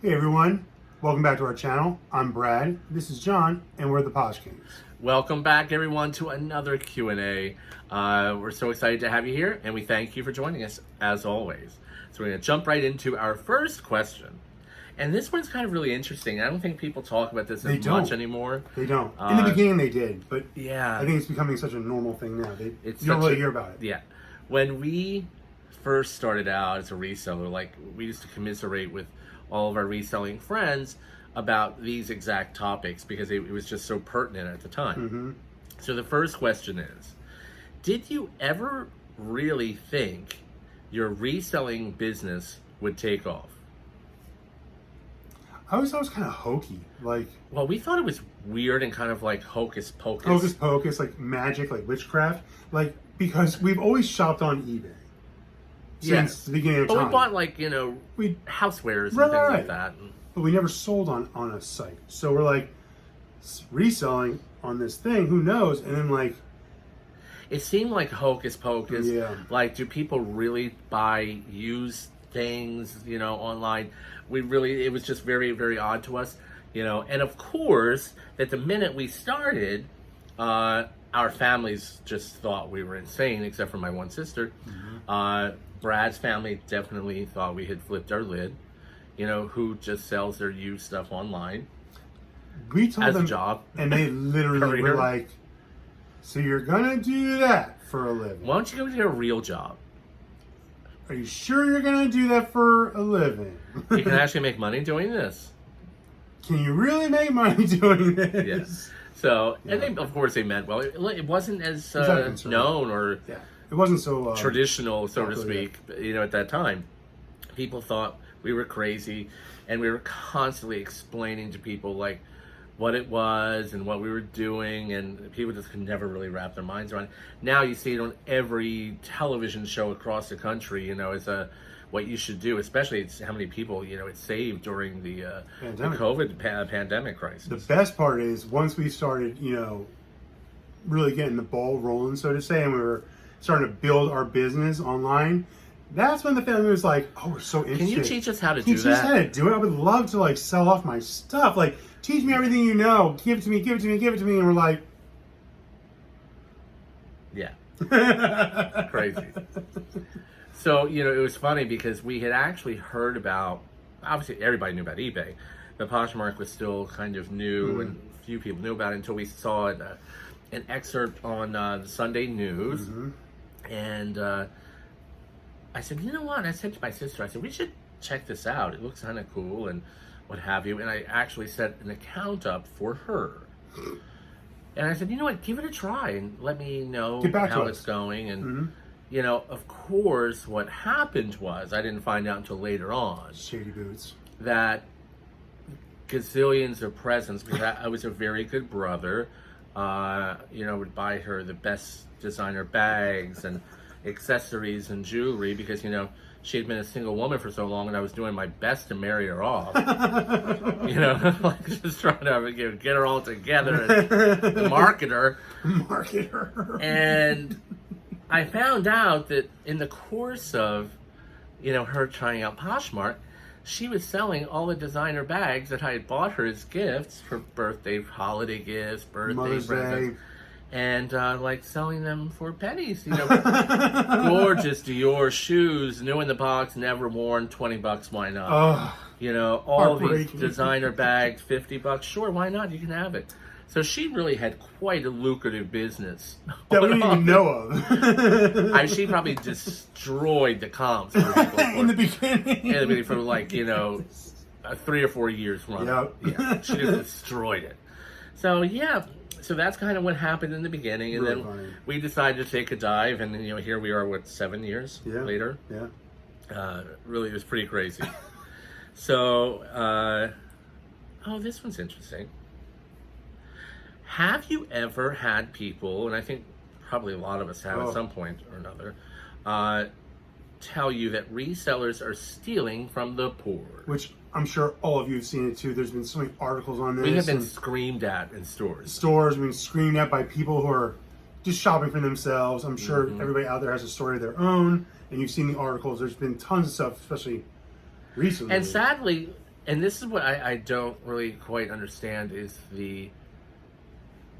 Hey everyone, welcome back to our channel. I'm Brad, this is John, and we're the Posh Kings. Welcome back everyone to another Q&A. We're so excited to have you here and we thank you for joining us as always. So we're going to jump right into our first question. And this one's kind of really interesting. I don't think people talk about this as much anymore. They don't. In the beginning they did, but yeah, I think it's becoming such a normal thing now. You don't really hear about it. Yeah. When we first started out as a reseller, like we used to commiserate with all of our reselling friends about these exact topics because it was just so pertinent at the time. Mm-hmm. So the first question is, did you ever really think your reselling business would take off? I always thought it was kind of hokey. Well, we thought it was weird and kind of like hocus pocus. Hocus pocus, like magic, like witchcraft. Because we've always shopped on eBay. Since the beginning of time. But we bought housewares and things like that. But we never sold on a site. So we're like, reselling on this thing, who knows? And then it seemed like hocus pocus. Yeah. Like, do people really buy used things, online? It was just very, very odd to us, And of course, that the minute we started, our families just thought we were insane, except for my one sister. Mm-hmm. Brad's family definitely thought we had flipped our lid. Who just sells their used stuff online. We told them a job, and they literally were like, "So you're gonna do that for a living? Why don't you go to a real job? Are you sure you're gonna do that for a living? You can actually make money doing this. Can you really make money doing this?" Yes. So, and they, of course, they meant well. It wasn't as known or it wasn't so traditional, so to speak. At that time, people thought we were crazy, and we were constantly explaining to people what it was and what we were doing, and people just could never really wrap their minds around it. Now you see it on every television show across the country. As what you should do, especially how many people it saved during the COVID pandemic crisis. The best part is once we started, really getting the ball rolling, so to say, and we were starting to build our business online. That's when the family was like, "Oh, we're so interested. Can you teach us how to do that? Teach us how to do it. I would love to sell off my stuff. Teach me everything you know. Give it to me. Give it to me. Give it to me." And we're like, "Yeah, crazy." So it was funny because we had actually heard about. Obviously, everybody knew about eBay. The Poshmark was still kind of new, and few people knew about it until we saw it, an excerpt on the Sunday News, and. I said, "You know what?" I said to my sister, I said, "We should check this out. It looks kind of cool and what have you." And I actually set an account up for her. And I said, "You know what? Give it a try and let me know how it's going." And, of course, what happened was, I didn't find out until later on. Shady boots. That gazillions of presents, because I was a very good brother, would buy her the best designer bags and accessories and jewelry because she had been a single woman for so long, and I was doing my best to marry her off. Just trying to get her all together and market her. And I found out that in the course of her trying out Poshmark, she was selling all the designer bags that I had bought her as gifts for birthday, holiday gifts, birthday presents. And selling them for pennies, gorgeous Dior shoes, new in the box, never worn, $20, why not? All these designer bags, $50, sure, why not? You can have it. So she really had quite a lucrative business that we didn't even know of. She probably destroyed the comps for people in the beginning. For a 3 or 4 years run. Yep. Yeah, she just destroyed it. So So that's kind of what happened in the beginning, and then we decided to take a dive, and here we are, 7 years later? Yeah. Really, it was pretty crazy. So, this one's interesting. Have you ever had people, and I think probably a lot of us have at some point or another, tell you that resellers are stealing from the poor? Which I'm sure all of you have seen it too. There's been so many articles on this. We have been screamed at in stores. Stores being screamed at by people who are just shopping for themselves. I'm sure everybody out there has a story of their own, and you've seen the articles. There's been tons of stuff, especially recently. And sadly, And this is what I don't really quite understand is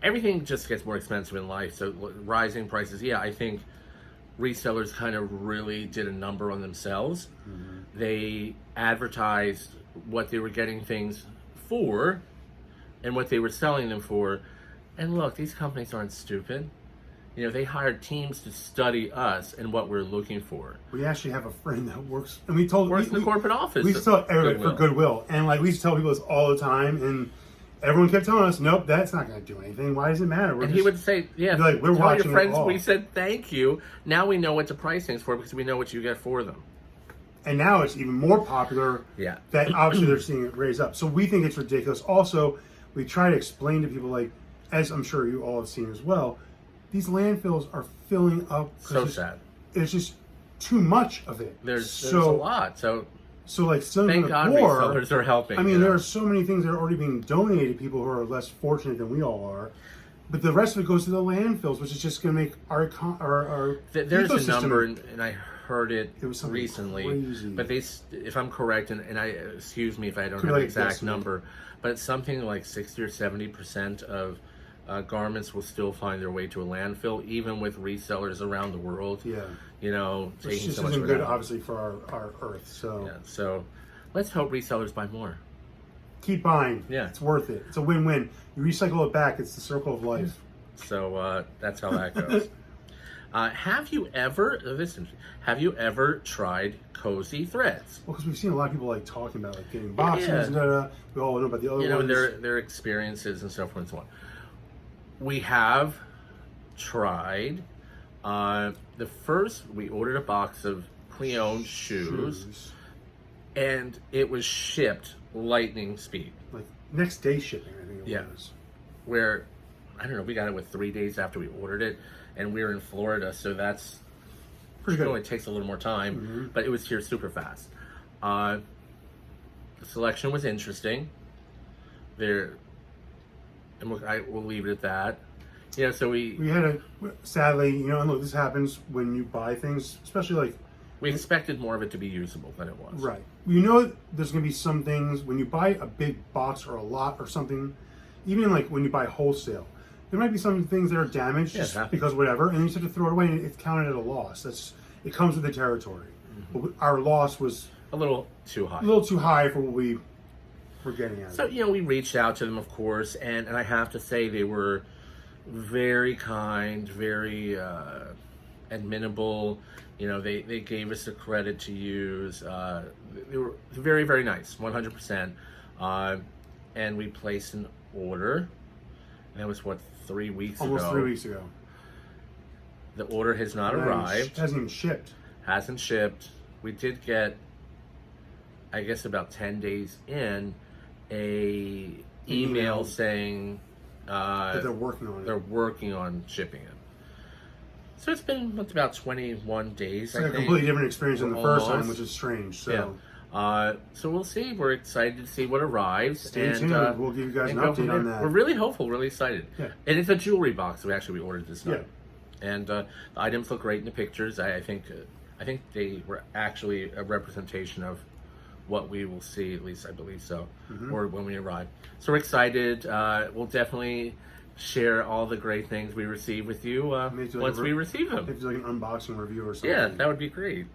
everything just gets more expensive in life. So rising prices, yeah, I think resellers kind of really did a number on themselves. Mm-hmm. They advertised what they were getting things for and what they were selling them for. And look, these companies aren't stupid. They hired teams to study us and what we're looking for. We actually have a friend that works, and works in the corporate office. We used to tell everybody for Goodwill, and we used to tell people this all the time, and everyone kept telling us, "Nope, that's not going to do anything. Why does it matter?" He would say, "Yeah, we're tell watching your friends it all." We said thank you. Now we know what to price things for because we know what you get for them. And now it's even more popular. Yeah, that obviously they're seeing it raise up. So we think it's ridiculous. Also, we try to explain to people, as I'm sure you all have seen as well, these landfills are filling up. So sad. It's just too much of it. There's a lot. So some thank of the God poor, resellers are helping. I mean, there are so many things that are already being donated to people who are less fortunate than we all are. But the rest of it goes to the landfills, which is just going to make our there's ecosystem, a number, and I heard it was recently. crazy. But if I'm correct, and I excuse me if I don't have the exact number, but it's something like 60 or 70% of garments will still find their way to a landfill, even with resellers around the world. Yeah, taking just so much isn't good, out. obviously, for our earth. So let's hope resellers buy more. Keep buying. Yeah, it's worth it. It's a win-win. You recycle it back. It's the circle of life. So that's how that goes. Have you ever tried cozy threads? Well, because we've seen a lot of people talking about getting boxes. Yeah. We all know about the other ones. Their experiences and so forth and so on. We have tried. We ordered a box of pre-owned shoes, and it was shipped lightning speed. Next day shipping, I think it was. Where, I don't know, we got it 3 days after we ordered it, and we were in Florida, so that's pretty good. It takes a little more time, but it was here super fast. The selection was interesting. We'll leave it at that. So we had sadly, and look, this happens when you buy things, especially we expected more of it to be usable than it was. Right. There's going to be some things when you buy a big box or a lot or something, even when you buy wholesale, there might be some things that are damaged just because whatever, and you just have to throw it away, and it's counted as a loss. It comes with the territory. But our loss was a little too high. A little too high for what we were getting at. So, we reached out to them, of course, and I have to say they were very kind, very admirable. They gave us the credit to use. They were very, very nice, 100%. And we placed an order. And that was 3 weeks ago? Almost 3 weeks ago. The order has not arrived. Hasn't even shipped. Hasn't shipped. We did get, I guess about 10 days in, a email saying that they're working on it. They're working on shipping it. So it's been about 21 days. It's a completely different experience than the first time, which is strange. So. So we'll see. We're excited to see what arrives. Stay tuned. We'll give you guys an update on that. We're really hopeful, really excited. Yeah. And it's a jewelry box. We ordered this time. Yeah. And the items look great in the pictures. I think they were actually a representation of what we will see, at least I believe so, or when we arrive. So we're excited. We'll definitely share all the great things we receive with you once we receive them. If it's an unboxing review or something. Yeah, that would be great.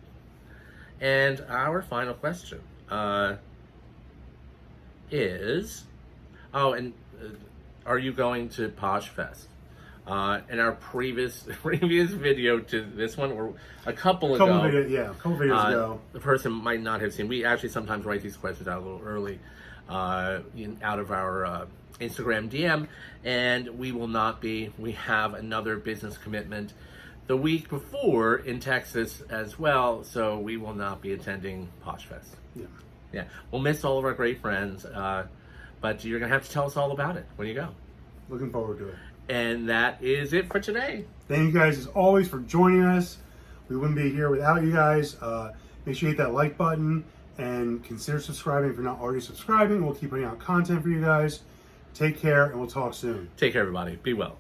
And our final question is, are you going to Posh Fest? In our previous video to this one, or a couple videos ago, the person might not have seen. We actually sometimes write these questions out a little early, out of our Instagram DM, and we will not be. We have another business commitment the week before in Texas as well, so we will not be attending Posh Fest. Yeah, we'll miss all of our great friends, but you're gonna have to tell us all about it when you go. Looking forward to it. And that is it for today. Thank you guys as always for joining us. We wouldn't be here without you guys. Make sure you hit that like button and consider subscribing if you're not already subscribing. We'll keep putting out content for you guys. Take care, and we'll talk soon. Take care, everybody. Be well.